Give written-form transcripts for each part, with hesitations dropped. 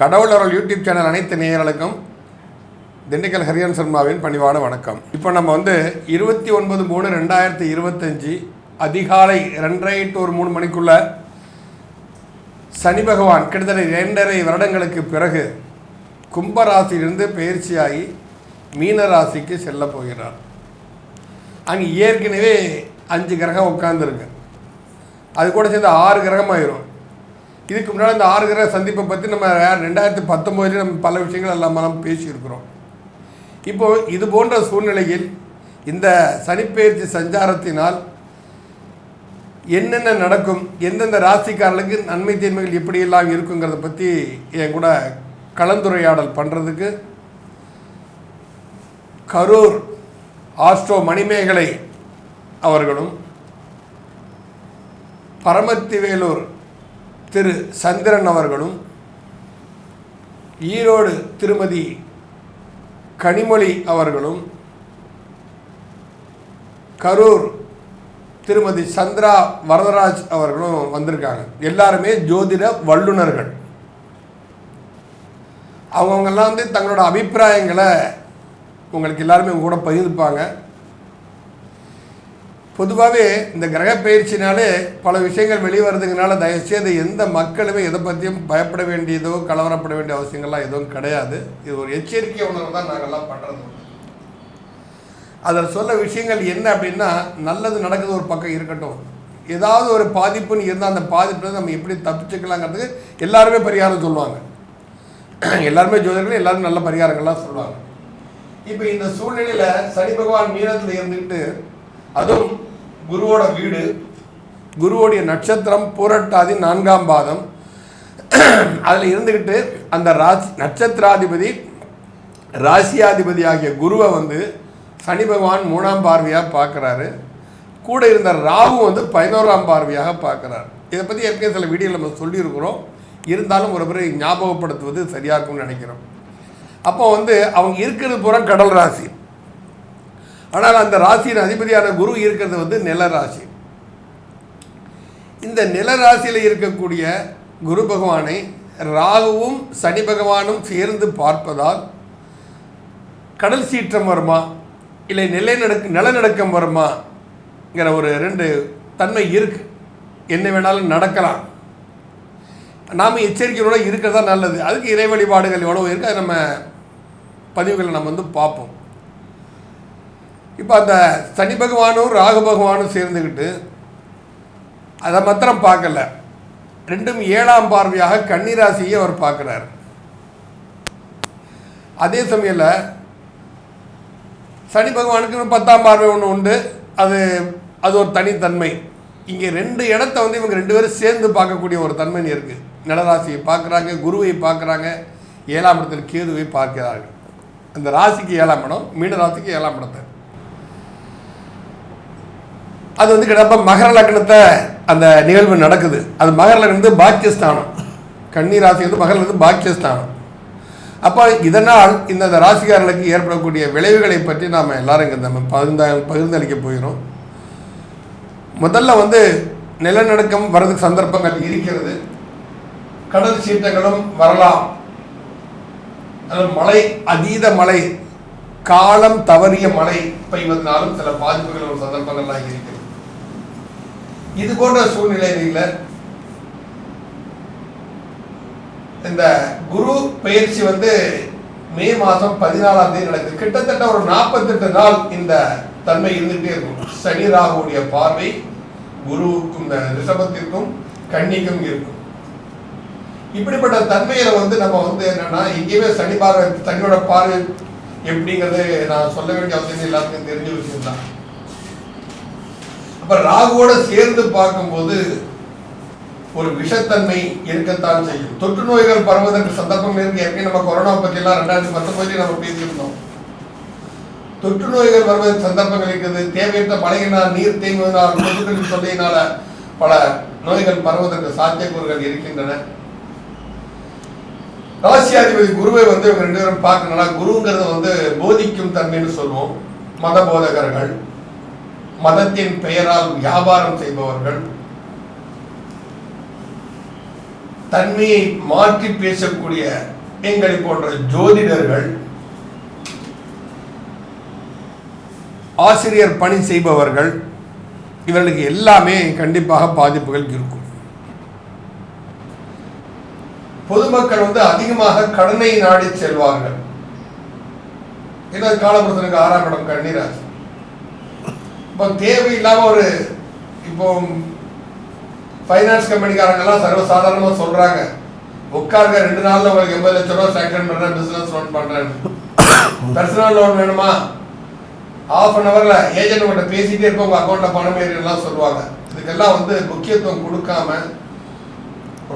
கடவுள் அவர்கள் YouTube channel அனைத்து நேயர்களுக்கும் திண்டுக்கல் ஹரியான் சர்மாவின் பணிவான வணக்கம். இப்போ நம்ம 29/3/2025 அதிகாலை 2:30 to 3 மணிக்குள்ள சனி பகவான் கிட்டத்தட்ட 2.5 வருடங்களுக்கு பிறகு கும்பராசியிலிருந்து பயிற்சியாகி மீன ராசிக்கு செல்ல போகிறார். அங்கே ஏற்கனவே 5 கிரகம் உட்கார்ந்துருக்கு. அது கூட சேர்ந்து 6 கிரகமாயிரும். இதுக்கு முன்னாடி இந்த 6 கிரக சந்திப்பை பற்றி நம்ம 2019 நம்ம பல விஷயங்கள் எல்லாம் பேசியிருக்கிறோம். இப்போது இது போன்ற சூழ்நிலையில் இந்த சனிப்பெயர்ச்சி சஞ்சாரத்தினால் என்னென்ன நடக்கும், எந்தெந்த ராசிக்காரர்களுக்கு நன்மை தீன்மைகள் எப்படியெல்லாம் இருக்குங்கிறத பற்றி என் கூட கலந்துரையாடல் பண்ணுறதுக்கு கரூர் ஆஸ்ட்ரோ மணிமேகலை அவர்களும் பரமத்திவேலூர் திரு சந்திரன் அவர்களும் ஈரோடு திருமதி கனிமொழி அவர்களும் கரூர் திருமதி சந்திரா வரதராஜ் அவர்களும் வந்திருக்காங்க. எல்லாருமே ஜோதிட வல்லுநர்கள். அவங்கெல்லாம் தங்களோட அபிப்பிராயங்களை உங்களுக்கு எல்லாருமே கூட பகிர்ந்துப்பாங்க. பொதுவாகவே இந்த கிரக பயிற்சினாலே பல விஷயங்கள் வெளிவரதுங்கனால தயவுசெய்து எந்த மக்களுமே எதை பற்றியும் பயப்பட வேண்டியதோ கலவரப்பட வேண்டிய அவசியங்கள்லாம் எதுவும் கிடையாது. இது ஒரு எச்சரிக்கை உணர்வு தான் நாங்கள்லாம் பண்ணுறது. அதில் சொல்ல விஷயங்கள் என்ன அப்படின்னா, நல்லது நடக்குது ஒரு பக்கம் இருக்கட்டும், ஏதாவது ஒரு பாதிப்புன்னு இருந்தால் அந்த பாதிப்புல நம்ம எப்படி தப்பிச்சுக்கலாங்கிறதுக்கு எல்லாருமே பரிகாரம் சொல்லுவாங்க. எல்லாருமே ஜோதிடர்கள் எல்லாரும் நல்ல பரிகாரங்கள்லாம் சொல்லுவாங்க. இப்போ இந்த சூழ்நிலையில் சனி பகவான் மீனத்தில் இருந்துக்கிட்டு, அதுவும் குருவோட வீடு, குருவோடைய நட்சத்திரம் பூரட்டாதி 4ஆம் பாதம், அதில் இருந்துக்கிட்டு அந்த நட்சத்திராதிபதி ராசியாதிபதி ஆகிய குருவை சனி பகவான் 3ஆம் பார்வையாக பார்க்குறாரு. கூட இருந்த ராகு 11ஆம் பார்வையாக பார்க்குறாரு. இதை பற்றி ஏற்கனவே சில வீடியோவில் நம்ம சொல்லியிருக்கிறோம். இருந்தாலும் ஒரு முறை ஞாபகப்படுத்துவது சரியாக இருக்கும்னு நினைக்கிறோம். அப்போ அவங்க இருக்கிறது பூரா கடல் ராசி. ஆனால் அந்த ராசியின் அதிபதியான குரு இருக்கிறது நில ராசி. இந்த நில ராசியில் இருக்கக்கூடிய குரு பகவானை ராகுவும் சனி பகவானும் சேர்ந்து பார்ப்பதால் கடல் சீற்றம் வருமா, இல்லை நிலநடுக்கம் வருமாங்கிற ஒரு 2 தன்மை இருக்கு. என்ன வேணாலும் நடக்கலாம். நாம் எச்சரிக்கையோட இருக்கிறதா நல்லது. அதுக்கு இறை வழிபாடுகள் எவ்வளோ இருக்குது, அது நம்ம பதிவுகளை நம்ம பார்ப்போம். இப்போ அந்த சனி பகவானும் ராகு பகவானும் சேர்ந்துக்கிட்டு அதை மாத்திரம் பார்க்கல, 2ம் 7ஆம் பார்வையாக கன்னிராசியை அவர் பார்க்குறார். அதே சமயத்தில் சனி பகவானுக்கு 10ஆம் பார்வை ஒன்று உண்டு. அது ஒரு தனித்தன்மை. இங்கே 2 இடத்த இவங்க 2 பேரும் சேர்ந்து பார்க்கக்கூடிய ஒரு தன்மை இருக்குது. நிலராசியை பார்க்குறாங்க, குருவை பார்க்குறாங்க, 7ஆம் இடத்தில் கேதுவை பார்க்கிறார்கள். அந்த ராசிக்கு 7ஆம் இடம், மீன ராசிக்கு 7ஆம் இடத்தை. அது கிட்டப்ப மகர லக்னத்தை அந்த நிகழ்வு நடக்குது. அது மகர லக்னத்து பாக்கியஸ்தானம். கன்னி ராசி மகர பாக்கியஸ்தானம். அப்போ இதனால் இந்த ராசிக்காரர்களுக்கு ஏற்படக்கூடிய விளைவுகளை பற்றி நாம் எல்லாரும் இங்கே நம்ம பகிர்ந்தளிக்க போகிறோம். முதல்ல நிலநடுக்கம் வர்றதுக்கு சந்தர்ப்பங்கள் இருக்கிறது. கடல் சீற்றங்களும் வரலாம். மழை, அதீத மழை, காலம் தவறிய மழை பெய்வதனாலும் சில பாதிப்புகள் ஒரு சந்தர்ப்பங்கள்லாம் இருக்கிறது. இது போன்ற சூழ்நிலைகளில் இந்த குரு பயிற்சி மே மாதம் 14ஆம் தேதி நடக்குது. கிட்டத்தட்ட ஒரு 48 நாள் இந்த தன்மை இருந்துகிட்டே இருக்கும். சனி ராகுடைய பார்வை குருவுக்கும் இந்த ரிஷபத்திற்கும் கன்னிக்கும் இருக்கும். இப்படிப்பட்ட தன்மையில நம்ம என்னன்னா, எங்கேயுமே சனி பார்வை, சனியோட பார்வை எப்படிங்கிறது நான் சொல்ல வேண்டிய அவசியம் எல்லாத்துக்கும் தெரிஞ்ச விஷயம் தான். அப்ப ராகுவோட சேர்ந்து பார்க்கும்போது ஒரு விஷத்தன்மை இருக்கத்தான் செய்யும். தொற்று நோய்கள் பரவுவதற்கு சந்தர்ப்பங்கள் இருக்கு. ஏற்கனவே நம்ம கொரோனா பற்றியெல்லாம் 2019 நம்ம பேசியிருந்தோம். தொற்று நோய்கள் வருவதற்கு சந்தர்ப்பங்கள் இருக்குது. தேவையற்ற மழையினால், நீர் தேங்குவதனால், கொசுக்களின் தொல்லையினால பல நோய்கள் பரவுவதற்கு சாத்தியக்கூறுகள் இருக்கின்றன. ராசியாதிபதி குருவை இவங்க 2 பேரும் பார்க்கணும்னா, குருங்கிறது போதிக்கும் தன்மைன்னு சொல்லுவோம். மத போதகர்கள், மதத்தின் பெயரால் வியாபாரம் செய்பவர்கள், தன்மையை மாற்றி பேசக்கூடிய எங்களை போன்ற ஜோதிடர்கள், ஆசிரியர் பணி செய்பவர்கள், இவர்களுக்கு எல்லாமே கண்டிப்பாக பாதிப்புகள் இருக்கும். பொதுமக்கள் அதிகமாக கடனை நாடி செல்வார்கள். ஏன்னா காலபுரத்திற்கு 6ஆம் இடம் கன்னிராசி. இப்போ தேவையில்லாம இப்போ ஃபைனான்ஸ் கம்பெனிக்காரங்கெல்லாம் சர்வசாதாரணமாக சொல்றாங்க, உட்காருங்க 2 நாள்ல உங்களுக்கு 80 லட்சம் ரூபாய் சேங்ஷன் பண்றேன், பிசினஸ் லோன் பண்றேன். பர்சனல் லோன் வேணுமா, ½ அன் ஹவர்ல ஏஜென்ட் கிட்ட பேசிட்டே இருப்போம், உங்க அக்கௌண்ட்ல பணம் ஏறிலாம் சொல்லுவாங்க. இதுக்கெல்லாம் முக்கியத்துவம் கொடுக்காம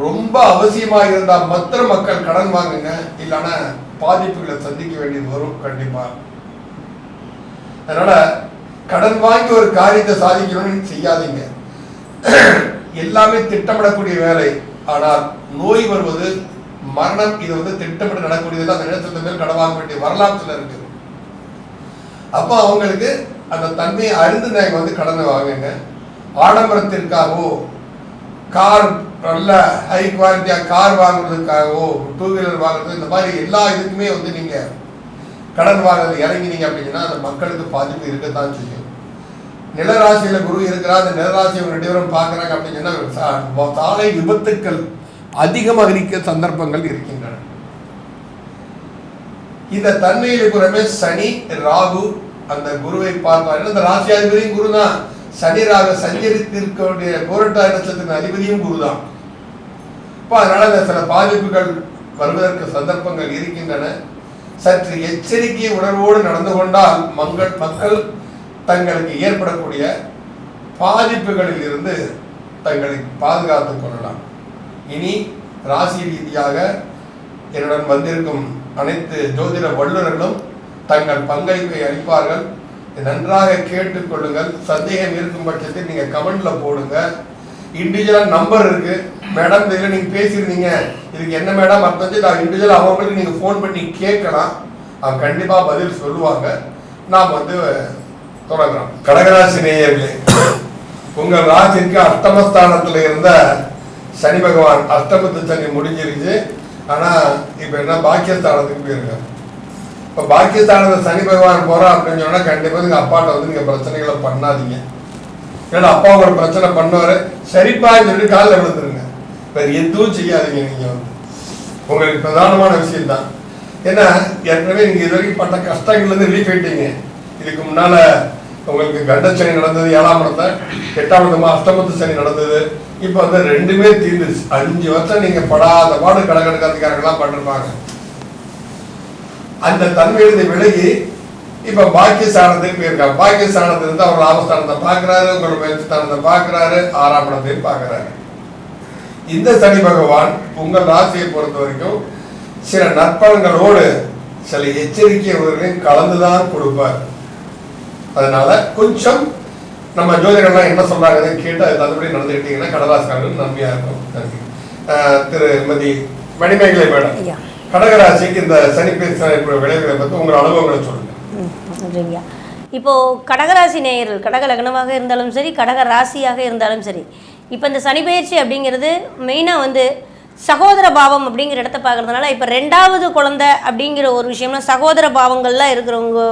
ரொம்ப அவசியமா இருந்தா மற்ற மக்கள் கடன் வாங்குங்க, இல்லைன்னா பாதிப்புகளை சந்திக்க வேண்டியது வரும் கண்டிப்பா. அதனால கடன் வாங்கி ஒரு காரியத்தை சாதிக்கணும்னு செய்யாதீங்க. எல்லாமே திட்டமிடக்கூடிய வேலை. ஆனால் நோய் வருவது, மரணம், இது திட்டமிட்டு நடக்கூடியது. அந்த நேரத்தில் மேல் கடன் வாங்க வேண்டிய வரலாற்றுல இருக்கு. அப்போ அவங்களுக்கு அந்த தன்மையை அறிந்து நாங்கள் கடனை வாங்குங்க. ஆடம்பரத்திற்காகவோ, கார் நல்ல ஹை குவாலிட்டியா கார் வாங்குறதுக்காகவோ, 2 வீலர் வாங்குறது, இந்த மாதிரி எல்லா இதுக்குமே நீங்க கடன் வாங்குறது இறங்கினீங்க அப்படின்னா அந்த மக்களுக்கு பாதிப்பு இருக்கத்தான் செய்யும். நிலராசியில குரு இருக்கிறா, அந்த நிலராசி 2 பேரும் பார்க்குறாங்க அப்படின்னு சொன்னா சாலை விபத்துக்கள் அதிகமாக இருக்க சந்தர்ப்பங்கள் இருக்கின்றன. இந்த தன்மையில் புறமே சனி ராகு அந்த குருவை பார்ப்பார்கள். அந்த ராசியாதிபதியும் குரு தான். சனி ராகு சஞ்சரித்திருக்கக்கூடிய கோரட்டாதி நட்சத்திரத்தின் அதிபதியும் குரு தான். அதனால இந்த சில பாதிப்புகள் வருவதற்கு சந்தர்ப்பங்கள் இருக்கின்றன. சற்று எச்சரிக்கை உணர்வோடு நடந்து கொண்டால் மக்கள் தங்களுக்கு ஏற்படக்கூடிய பாதிப்புகளில் இருந்து தங்களை பாதுகாத்துக் கொள்ளலாம். இனி ராசி ரீதியாக என்னுடன் வந்திருக்கும் அனைத்து ஜோதிட வல்லுநர்களும் தங்கள் பங்களிப்பை அளிப்பார்கள். நன்றாக கேட்டுக்கொள்ளுங்கள். சந்தேகம் இருக்கும் பட்சத்தில் நீங்க கமெண்ட்ல போடுங்க. இண்டிவிஜுவலா நம்பர் இருக்கு மேடம், இதில் நீங்க பேசியிருந்தீங்க, இதுக்கு என்ன மேடம் அர்த்தம், நான் இண்டிவிஜுவல் அவங்களுக்கு நீங்க ஃபோன் பண்ணி கேட்கலாம். அவங்க கண்டிப்பா பதில் சொல்லுவாங்க. நாம் தொடங்குறோம். கடகராசி நேயர்களே, உங்கள் ராசிக்கு அஷ்டமஸ்தானத்துல இருந்த சனி பகவான், அஷ்டமத்து சனி முடிஞ்சிருச்சு. ஆனா இப்ப என்ன பாக்கியஸ்தானத்துக்கு போயிருக்க. இப்ப பாக்கியஸ்தானத்துல சனி பகவான் போறோம் அப்படின்னு சொன்னா கண்டிப்பா நீங்க அப்பாட்ட நீங்க பிரச்சனைகளை பண்ணாதீங்க. ஏன்னா அப்பா ஒரு பிரச்சனை பண்ணுவாரு, சரிப்பான்னு சொல்லி காலில் விழுந்துருங்க. வேற எதுவும் செய்யாதீங்க. நீங்க உங்களுக்கு பிரதானமான விஷயம் தான். ஏன்னா ஏற்கனவே நீங்க இது வரைக்கும் பட்ட கஷ்டங்கள்ல இருந்து ரிலீஃப் ஆயிட்டீங்க. இதுக்கு முன்னால உங்களுக்கு கண்டச்சனி நடந்தது 7ஆம் இடத்துல, 8ஆம் இடமா அஷ்டமத்து சனி நடந்தது. இப்ப 2மே தீர்ந்துச்சு. 5 வருஷம் நீங்க படாத பாடு கடகடக்காரங்கெல்லாம் பண்ணிருப்பாங்க. அந்த தன்மையிலிருந்து விலகி இப்ப பாக்கியஸ்தானத்துக்கு போயிருக்காங்க. பாக்கியஸ்தானத்திலிருந்து அவர் லாபஸ்தானத்தை பார்க்கிறாரு, உங்களோட முயற்சிஸ்தானத்தை பார்க்கிறாரு, 6ஆம் இடத்தையும் பார்க்கிறாரு. இந்த சனி பகவான் உங்கள் ராசியை பொறுத்த வரைக்கும் சில நற்பலன்களோடு சில எச்சரிக்கையும் கலந்துதான் கொடுப்பார். அதனால கொஞ்சம் நம்ம ஜோதிடர்கள்லாம் என்ன சொல்றாங்க கேட்டு அது தகுந்தபடி நடந்துக்கிட்டீங்கன்னா கடகராசிக்காரர்கள் நன்மையா இருக்கும். நன்றி. திருமதி மணிமேகலை மேடம், கடகராசிக்கு இந்த சனிப்பெயர்ச்சி விளைவுகளை பற்றி உங்கள் அனுபவங்களை சொல்லுங்க. நன்றிங்கய்யா. இப்போது கடகராசி நேயர்கள், கடக லக்னமாக இருந்தாலும் சரி, கடக ராசியாக இருந்தாலும் சரி, இப்போ இந்த சனிப்பெயர்ச்சி அப்படிங்கிறது மெயினாக சகோதர பாவம் அப்படிங்கிற இடத்த பார்க்குறதுனால இப்போ 2வது குழந்தை அப்படிங்கிற ஒரு விஷயம்னா சகோதர பாவங்கள்லாம் இருக்கிறவங்க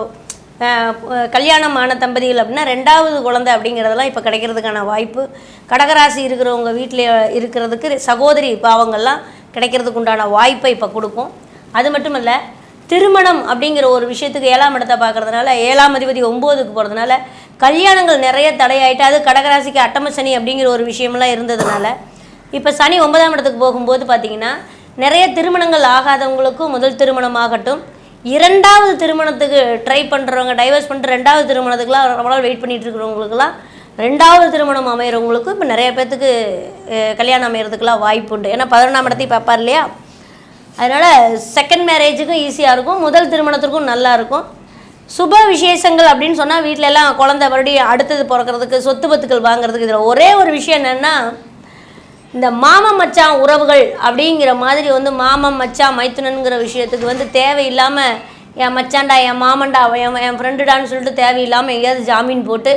கல்யாணமான தம்பதிகள் அப்படின்னா 2வது குழந்தை அப்படிங்கிறதெல்லாம் இப்போ கிடைக்கிறதுக்கான வாய்ப்பு, கடகராசி இருக்கிறவங்க வீட்டில் இருக்கிறதுக்கு சகோதரி பாவங்கள்லாம் கிடைக்கிறதுக்கு உண்டான வாய்ப்பை இப்போ கொடுக்கும். அது மட்டும் இல்லை, திருமணம் அப்படிங்கிற ஒரு விஷயத்துக்கு 7ஆம் இடத்தை பார்க்குறதுனால 7ஆம் அதிபதி 9க்கு போகிறதுனால கல்யாணங்கள் நிறைய தடையாயிட்டு, அது கடகராசிக்கு அட்டம சனி அப்படிங்கிற ஒரு விஷயமெல்லாம் இருந்ததுனால இப்போ சனி 9ஆம் இடத்துக்கு போகும்போது பார்த்திங்கன்னா நிறைய திருமணங்கள் ஆகாதவங்களுக்கும் முதல் திருமணம் ஆகட்டும், 2வது திருமணத்துக்கு ட்ரை பண்ணுறவங்க, டைவர்ஸ் பண்ணிட்டு 2வது திருமணத்துக்குலாம் ரொம்ப நாள் வெயிட் பண்ணிகிட்டு இருக்கிறவங்களுக்குலாம் 2வது திருமணம் அமைகிறவங்களுக்கும் இப்போ நிறைய பேர்த்துக்கு கல்யாணம் அமைகிறதுக்கெலாம் வாய்ப்பு உண்டு. ஏன்னா 11ஆம் இடத்தையும் பார்ப்பார் இல்லையா. அதனால் செகண்ட் மேரேஜுக்கும் ஈஸியாக இருக்கும், முதல் திருமணத்திற்கும் நல்லா இருக்கும். சுப விசேஷங்கள் அப்படின்னு சொன்னால் வீட்டில எல்லாம் குழந்தை மறுபடியும் அடுத்தது பிறக்கிறதுக்கு, சொத்து பத்துக்கள் வாங்குறதுக்கு. இதில் ஒரே ஒரு விஷயம் என்னென்னா, இந்த மாமன் மச்சான் உறவுகள் அப்படிங்கிற மாதிரி மாமன் மச்சான் மைத்துனனுங்கிற விஷயத்துக்கு தேவையில்லாமல் என் மச்சான்டா, என் மாமன்டா, என் ஃப்ரெண்டுடான்னு சொல்லிட்டு தேவையில்லாமல் எங்கேயாவது ஜாமீன் போட்டு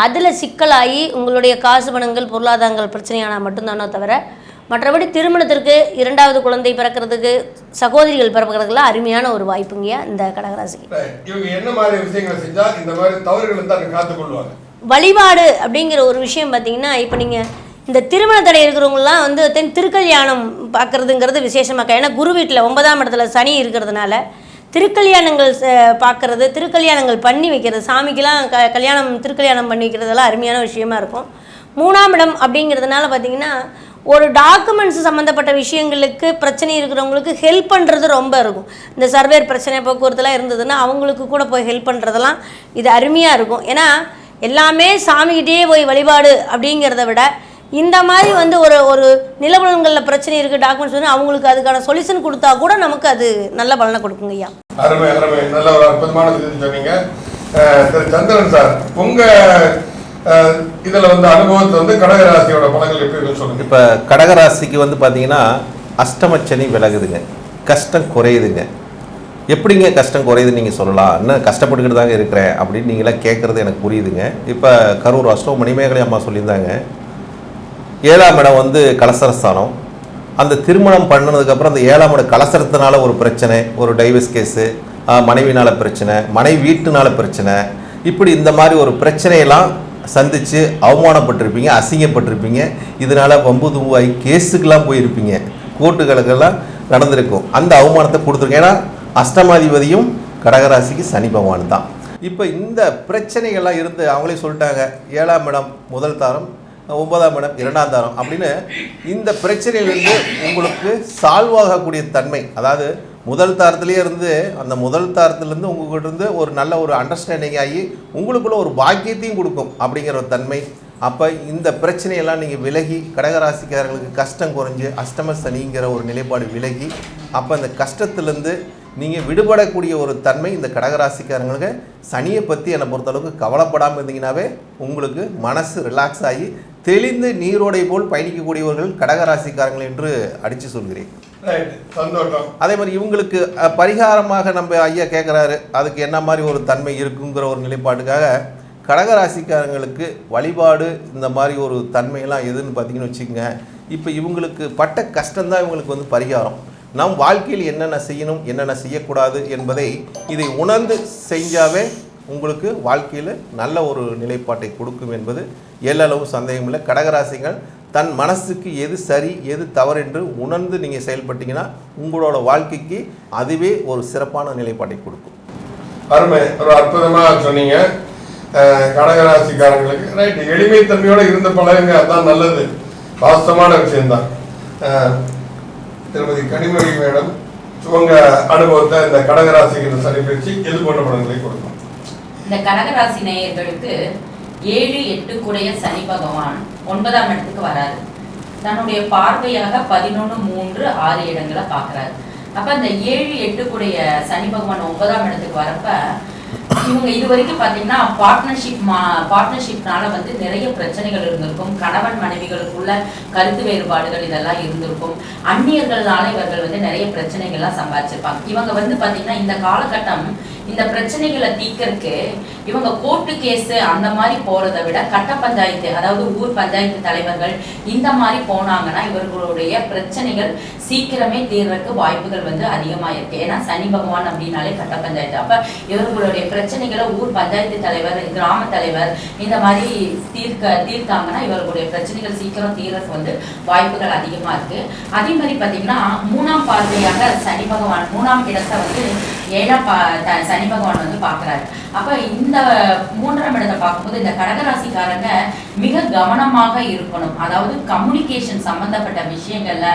அதில் சிக்கலாகி உங்களுடைய காசு பணங்கள் பொருளாதாரங்கள் பிரச்சனையானால் மட்டும்தானோ தவிர மற்றபடி திருமணத்திற்கு, 2வது குழந்தை பிறக்கிறதுக்கு, சகோதரிகள் பிறக்கிறதுக்குலாம் அருமையான ஒரு வாய்ப்புங்கய்யா இந்த கடகராசிக்கு. இவங்க என்ன மாதிரி விஷயங்களை செஞ்சா இந்த மாதிரி தவறுகளை தான் காத்துக்கொள்வாங்க? வழிபாடு அப்படிங்கிற ஒரு விஷயம் பார்த்தீங்கன்னா, இப்போ நீங்கள் இந்த திருமண தடை இருக்கிறவங்களாம் வந்து திருக்கல்யாணம் பார்க்குறதுங்கிறது விசேஷமாக. ஏன்னா குரு வீட்டில் 9ஆம் இடத்துல சனி இருக்கிறதுனால திருக்கல்யாணங்கள் பார்க்குறது, திருக்கல்யாணங்கள் பண்ணி வைக்கிறது, சாமிக்கெலாம் கல்யாணம் திருக்கல்யாணம் பண்ணி வைக்கிறதெல்லாம் அருமையான விஷயமா இருக்கும். 3ஆம் இடம் அப்படிங்கிறதுனால பார்த்திங்கன்னா ஒரு டாக்குமெண்ட்ஸ் சம்மந்தப்பட்ட விஷயங்களுக்கு பிரச்சனை இருக்கிறவங்களுக்கு ஹெல்ப் பண்ணுறது ரொம்ப இருக்கும். இந்த சர்வேர் பிரச்சனை போக்குவரத்துலாம் இருந்ததுன்னா அவங்களுக்கு கூட போய் ஹெல்ப் பண்ணுறதெல்லாம் இது அருமையாக இருக்கும். ஏன்னா எல்லாமே சாமிக்கிட்டே போய் வழிபாடு அப்படிங்கிறத விட இந்த மாதிரி வந்து ஒரு நிலவரங்களில் பிரச்சனை இருக்குது, டாக்குமெண்ட்ஸ் வந்து அவங்களுக்கு அதுக்கான சொல்யூஷன் கொடுத்தா கூட நமக்கு அது நல்ல பலனை கொடுக்குங்க ஐயா. அருமை அருமை, நல்ல ஒரு அற்புதமான இது சொன்னீங்க. திரு சந்திரன் சார், உங்கள் இதில் வந்து அனுபவத்தில் வந்து கடகராசியோட பலங்கள் எப்படி சொல்லுங்க? இப்போ கடகராசிக்கு வந்து பார்த்தீங்கன்னா அஷ்டமச்சனி விலகுதுங்க, கஷ்டம் குறையுதுங்க. எப்படிங்க கஷ்டம் குறையுதுன்னு நீங்கள் சொல்லலாம், இன்னும் கஷ்டப்பட்டுக்கிட்டு தாங்க இருக்கிறேன் அப்படின்னு நீங்களாம் கேட்குறது எனக்கு புரியுதுங்க. இப்போ கரூர் அஷ்டோ மணிமேகலை அம்மா சொல்லியிருந்தாங்க, 7ஆம் இடம் வந்து கலசரஸ்தானம். அந்த திருமணம் பண்ணதுக்கப்புறம் அந்த 7ஆம் இடம் கலசரத்தினால ஒரு பிரச்சனை, ஒரு டைவர்ஸ் கேஸு, மனைவினால் பிரச்சனை, மனைவி வீட்டுனால பிரச்சனை, இப்படி இந்த மாதிரி ஒரு பிரச்சனையெல்லாம் சந்தித்து அவமானப்பட்டிருப்பீங்க, அசிங்கப்பட்டிருப்பீங்க. இதனால் வம்பு தும்பாய் கேஸுக்கெல்லாம் போயிருப்பீங்க, கோர்ட்டுகளுக்கெல்லாம் நடந்திருக்கும். அந்த அவமானத்தை கொடுத்துருக்கேன். ஏன்னா அஷ்டமாதிபதியும் கடகராசிக்கு சனி பகவான் தான். இப்போ இந்த பிரச்சனைகள்லாம் இருந்து அவங்களே சொல்லிட்டாங்க, 7ஆம் இடம் முதல் தாரம், 9ஆம் இடம் 2ஆம் தாரம் அப்படின்னு இந்த பிரச்சனையிலிருந்து உங்களுக்கு சால்வ் ஆகக்கூடிய தன்மை, அதாவது முதல் தாரத்திலே இருந்து அந்த முதல் தாரத்திலேருந்து உங்கள்கிட்ட இருந்து ஒரு நல்ல ஒரு அண்டர்ஸ்டாண்டிங் ஆகி உங்களுக்குள்ள ஒரு பாக்கியத்தையும் கொடுக்கும் அப்படிங்கிற ஒரு தன்மை. அப்போ இந்த பிரச்சனையெல்லாம் நீங்கள் விலகி, கடகராசிக்காரர்களுக்கு கஷ்டம் குறைஞ்சி அஷ்டம சனிங்கிற ஒரு நிலைப்பாடு விலகி, அப்போ அந்த கஷ்டத்துலேருந்து நீங்கள் விடுபடக்கூடிய ஒரு தன்மை இந்த கடகராசிக்காரங்களுக்கு. சனியை பற்றி என்னை பொறுத்தளவுக்கு கவலைப்படாமல் இருந்தீங்கன்னாவே உங்களுக்கு மனசு ரிலாக்ஸ் ஆகி தெளிந்து நீரோடை போல் பயணிக்கக்கூடியவர்கள் கடகராசிக்காரங்கள் என்று அடித்து சொல்கிறேன். அதே மாதிரி இவங்களுக்கு பரிகாரமாக நம்ம ஐயா கேட்குறாரு, அதுக்கு என்ன மாதிரி ஒரு தன்மை இருக்குங்கிற ஒரு நிலைப்பாட்டுக்காக கடகராசிக்காரங்களுக்கு வழிபாடு இந்த மாதிரி ஒரு தன்மையெல்லாம் எதுன்னு பார்த்தீங்கன்னு வச்சுக்கோங்க. இப்போ இவங்களுக்கு பட்ட கஷ்டம்தான் இவங்களுக்கு வந்து பரிகாரம். நம் வாழ்க்கையில் என்னென்ன செய்யணும், என்னென்ன செய்யக்கூடாது என்பதை இதை உணர்ந்து செஞ்சாவே உங்களுக்கு வாழ்க்கையில் நல்ல ஒரு நிலைப்பாட்டை கொடுக்கும் என்பது எல்லளவு சந்தேகமில்லை. கடகராசிகள் தன் மனசுக்கு எது சரி எது தவறு என்று உணர்ந்து நீங்கள் செயல்பட்டீங்கன்னா உங்களோட வாழ்க்கைக்கு அதுவே ஒரு சிறப்பான நிலைப்பாட்டை கொடுக்கும். அருமை, ஒரு அற்புதமாக சொன்னீங்க. கடகராசிக்காரங்களுக்கு ரைட், எளிமைத்தன்மையோடு இருந்த பழகுங்க, அதுதான் நல்லது, வாஸ்தவமான விஷயம்தான். திருமதி கனிமொழி மேடம், உங்க அனுபவத்தை இந்த கடகராசிக்கு சனி பயிற்சி எது போன்ற பலன்களை கொடுக்கும்? இந்த கடகராசி நேயர்களுக்கு 7, 8 கூடைய சனி பகவான் 9ஆம் இடத்துக்கு வராது. தன்னுடைய பார்வையாக 11, 3, 6 இடங்களை பார்க்கிறாரு. அப்ப இந்த 7, 8 கூடைய சனி பகவான் 9ஆம் இடத்துக்கு வரப்ப இவங்க இது வரைக்கும் பாத்தீங்கன்னா பார்ட்னர்ஷிப்னால வந்து நிறைய பிரச்சனைகள் இருந்திருக்கும். கணவன் மனைவிகளுக்குள்ள கருத்து வேறுபாடுகள் இதெல்லாம் இருந்திருக்கும். அந்நியர்களால இவர்கள் வந்து நிறைய பிரச்சனைகள்லாம் சம்பாதிச்சிருப்பாங்க. இவங்க வந்து பாத்தீங்கன்னா இந்த காலகட்டம் இந்த பிரச்சனைகளை தீர்க்கறதுக்கு இவங்க கோர்ட்டு கேஸ் அந்த மாதிரி போறதை விட கட்ட பஞ்சாயத்து, அதாவது ஊர் பஞ்சாயத்து தலைவர்கள் இந்த மாதிரி போனாங்கன்னா இவர்களுடைய பிரச்சனைகள் சீக்கிரமே தீர்றதுக்கு வாய்ப்புகள் வந்து அதிகமா இருக்கு. ஏன்னா சனி பகவான் அப்படின்னாலே கட்ட பஞ்சாயத்து. அப்ப இவர்களுடைய பிரச்சனைகளை ஊர் பஞ்சாயத்து தலைவர், கிராம தலைவர் இந்த மாதிரி தீர்த்தாங்கன்னா இவர்களுடைய பிரச்சனைகள் சீக்கிரம் தீர்றதுக்கு வந்து வாய்ப்புகள் அதிகமா இருக்கு. அதே மாதிரி பாத்தீங்கன்னா 3ஆம் பார்வையாக சனி பகவான் 3ஆம் இடத்தை வந்து 7ஆம் சனி பகவான் வந்து பாக்குறாரு. அப்ப இந்த 3ஆம் இடத்தை பார்க்கும்போது இந்த கடகராசிக்காரங்க மிக கவனமாக இருக்கணும். அதாவது கம்யூனிகேஷன் சம்பந்தப்பட்ட விஷயங்கள்ல,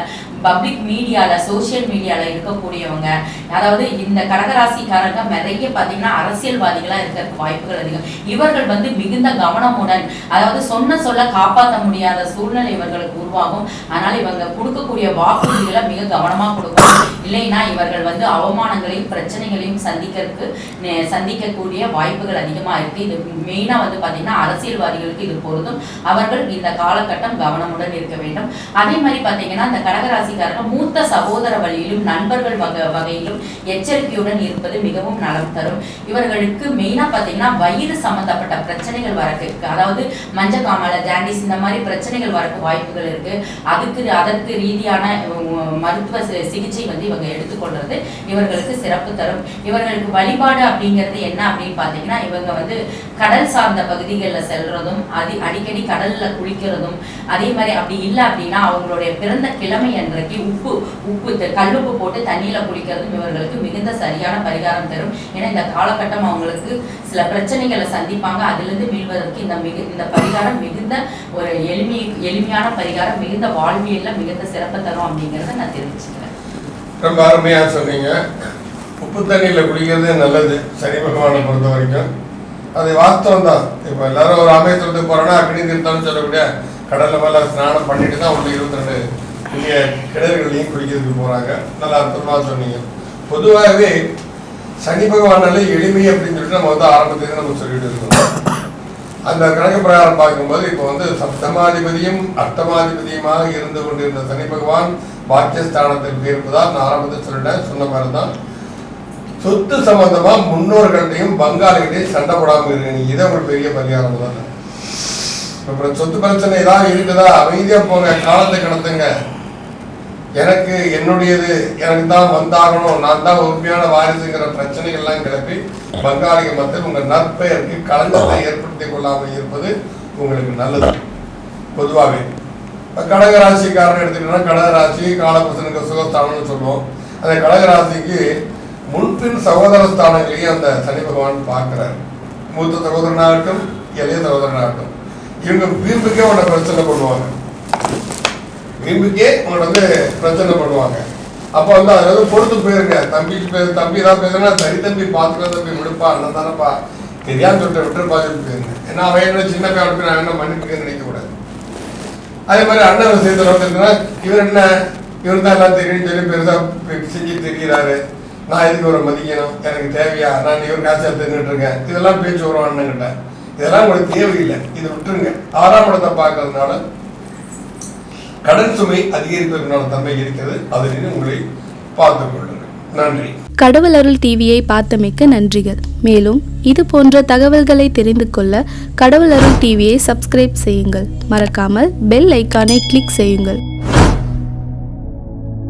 பப்ளிக் மீடியால, சோசியல் மீடியால இருக்கக்கூடியவங்க, அதாவது இந்த கடகராசிக்காரங்க நிறைய பாத்தீங்கன்னா அரசியல்வாதிகளா இருக்கிறதுக்கு வாய்ப்புகள் அதிகம். இவர்கள் வந்து மிகுந்த கவனமுடன், அதாவது சொல்ல காப்பாற்ற முடியாத சூழ்நிலை இவர்களுக்கு உருவாகும். அதனால இவங்க கொடுக்கக்கூடிய வாக்குறுதிகளை மிக கவனமா கொடுக்கணும். இல்லைன்னா இவர்கள் வந்து அவமானங்களையும் பிரச்சனைகளையும் சந்திக்கக்கூடிய வாய்ப்புகள் அதிகமா இருக்கு. இது மெயினா வந்து பாத்தீங்கன்னா அரசியல்வாதிகளுக்கு இது பொருந்தும். அவர்கள் இந்த காலகட்டம் கவனமுடன் இருக்க வேண்டும். அதே மாதிரி பாத்தீங்கன்னா இந்த கடகராசிக்காரர்கள் மூத்த சகோதர வழியிலும் நண்பர்கள் வகையிலும் எச்சரிக்கையுடன் இருப்பது மிகவும் நலம் தரும். இவர்களுக்கு மெயினா பாத்தீங்கன்னா வயிறு சம்பந்தப்பட்ட பிரச்சனைகள் வரக்கு, அதாவது மஞ்சக்காமலை, ஜாண்டிஸ் இந்த மாதிரி பிரச்சனைகள் வரக்கு வாய்ப்புகள் இருக்கு. அதற்கு ரீதியான மருத்துவ சிகிச்சை வந்து இவங்க எடுத்துக்கொள்றது இவர்களுக்கு சிறப்பு தரும். இவர்களுக்கு வழிபாடு அப்படிங்கிறது என்ன அப்படின்னு பாத்தீங்கன்னா, இவங்க வந்து கடல் சார்ந்த பகுதிகளில் செல்றதும், அடிக்கடி கடல்ல குளிக்கிறதும், அதே மாதிரி அப்படி இல்லை அப்படின்னா அவங்களுடைய பிறந்த கிழமை அன்றைக்கு கல்லுப்பு போட்டு தண்ணியில குளிக்கிறதும் இவர்களுக்கு மிகுந்த சரியான பரிகாரம் தரும். ஏன்னா இந்த காலகட்டம் அவங்களுக்கு சில பிரச்சனைகளை சந்திப்பாங்க. அதிலிருந்து மீள்வதற்கு இந்த பரிகாரம் மிகுந்த ஒரு எளிமையான பரிகாரம், மிகுந்த வாழ்வியல்ல மிகுந்த சிறப்பு தரும் அப்படிங்கிறத நான் தெரிவிச்சுக்கிறேன். ரொம்ப அருமையா சொன்னீங்க. உப்பு தண்ணியில குளிக்கிறது நல்லது சனி பகவானை பொறுத்த வரைக்கும். அது வாஸ்தவம் தான். இப்போ எல்லாரும் ஒரு அமைச்சரத்துக்கு போறோன்னா அக்னி தீர்த்தம்னு சொல்லக்கூடிய கடல்ல மேல ஸ்நானம் பண்ணிட்டு தான் உள்ள 22 இங்கே கிணறுகளையும் குளிக்கிறதுக்கு போறாங்க. நல்லா அற்புதமா சொன்னீங்க. பொதுவாகவே சனி பகவானாலே எளிமை அப்படின்னு சொல்லிட்டு நம்ம வந்து ஆரம்பத்திலேயே நம்ம சொல்லிட்டு இருக்கோம். அந்த கணக்கு பிரகாரம் பார்க்கும்போது இப்போ வந்து சப்தமாதிபதியும் அஷ்டமாதிபதியுமாக இருந்து கொண்டிருந்த சனி பகவான் பாக்கியஸ்தானத்தில் இருப்பதால் நான் ஆரம்பத்தில் சொல்லிட்டேன், சொன்ன மாதிரி தான். சொத்து சம்பந்தமா முன்னோர்கள்டையும் பங்காளிகிட்டையும் சண்டை போடாமல் இருக்கு. இதை ஒரு பெரிய பரிகாரம் தானே. இப்போ சொத்து பிரச்சனை ஏதாவது இருக்குதா, அமைதியா போங்க, காலத்தை கடத்துங்க. எனக்கு என்னுடையது, எனக்கு தான் வந்தாகணும், நான் தான் உண்மையான வாரிசுங்கிற பிரச்சனைகள்லாம் கிளப்பி பங்காளிகள் மத்தியில் உங்கள் நற்பெயருக்கு களங்கத்தை ஏற்படுத்திக் கொள்ளாமல் இருப்பது உங்களுக்கு நல்லது. பொதுவாகவே கடகராசிக்காரன் எடுத்துக்கிட்டோம்னா, கடகராசி காலபுருஷனுக்கு சுகஸ்தானம்னு சொல்லுவோம். அந்த கடகராசிக்கு முன்பின் சகோதர ஸ்தானங்களையும் அந்த சனி பகவான் பார்க்கிறார். மூத்த சகோதரனாகட்டும் இளைய சகோதரனாகட்டும், இவங்க வீம்புக்கே உன்னை பிரச்சனை பண்ணுவாங்க. வீம்புக்கே உங்களை வந்து பிரச்சனை பண்ணுவாங்க. அப்போ வந்து அதில் வந்து பொறுத்து போயிருங்க. தம்பி தான் பேசுனா, சரி தம்பி பார்த்துக்கலாம், தம்பி விடுப்பா, அண்ணன் தானப்பா, தெரியான்னு சொல்லிட்டு விட்டுருப்பா சொல்லிட்டு போயிருங்க. ஏன்னா அவன் என்ன சின்ன பையன் அனுப்பி நான் என்ன மன்னிப்புன்னு நினைக்கக்கூடாது. அதே மாதிரி அண்ணன் விஷயத்தில் இருக்குன்னா, இவர் தான் எல்லாம் தெரியும் சொல்லி பெருசாக செஞ்சு தெரிகிறாரு, நான் இதுக்கு ஒரு மதிக்கணும், எனக்கு தேவையா, நான் இவர் காசாக தெரிஞ்சுட்டு இருக்கேன், இதெல்லாம் பேச்சு வரும் அண்ணன்கிட்ட. இதெல்லாம் உங்களுக்கு தேவையில்லை, இதை விட்டுருங்க. 6ஆம் இடத்தை பார்க்கறதுனால கடன் சுமை அதிகரிப்பதற்கான தன்மை இருக்கிறது. அதில் உங்களை பார்த்துக் கொள்ளுங்கள். நன்றி. கடவுள் அருள் டிவியை பார்த்தமைக்கு நன்றிகள். மேலும் இது போன்ற தகவல்களை தெரிந்து கொள்ள கடவுள் அருள் டிவியை சப்ஸ்கிரைப் செய்யுங்கள். மறக்காமல் பெல் ஐக்கானை கிளிக் செய்யுங்கள்.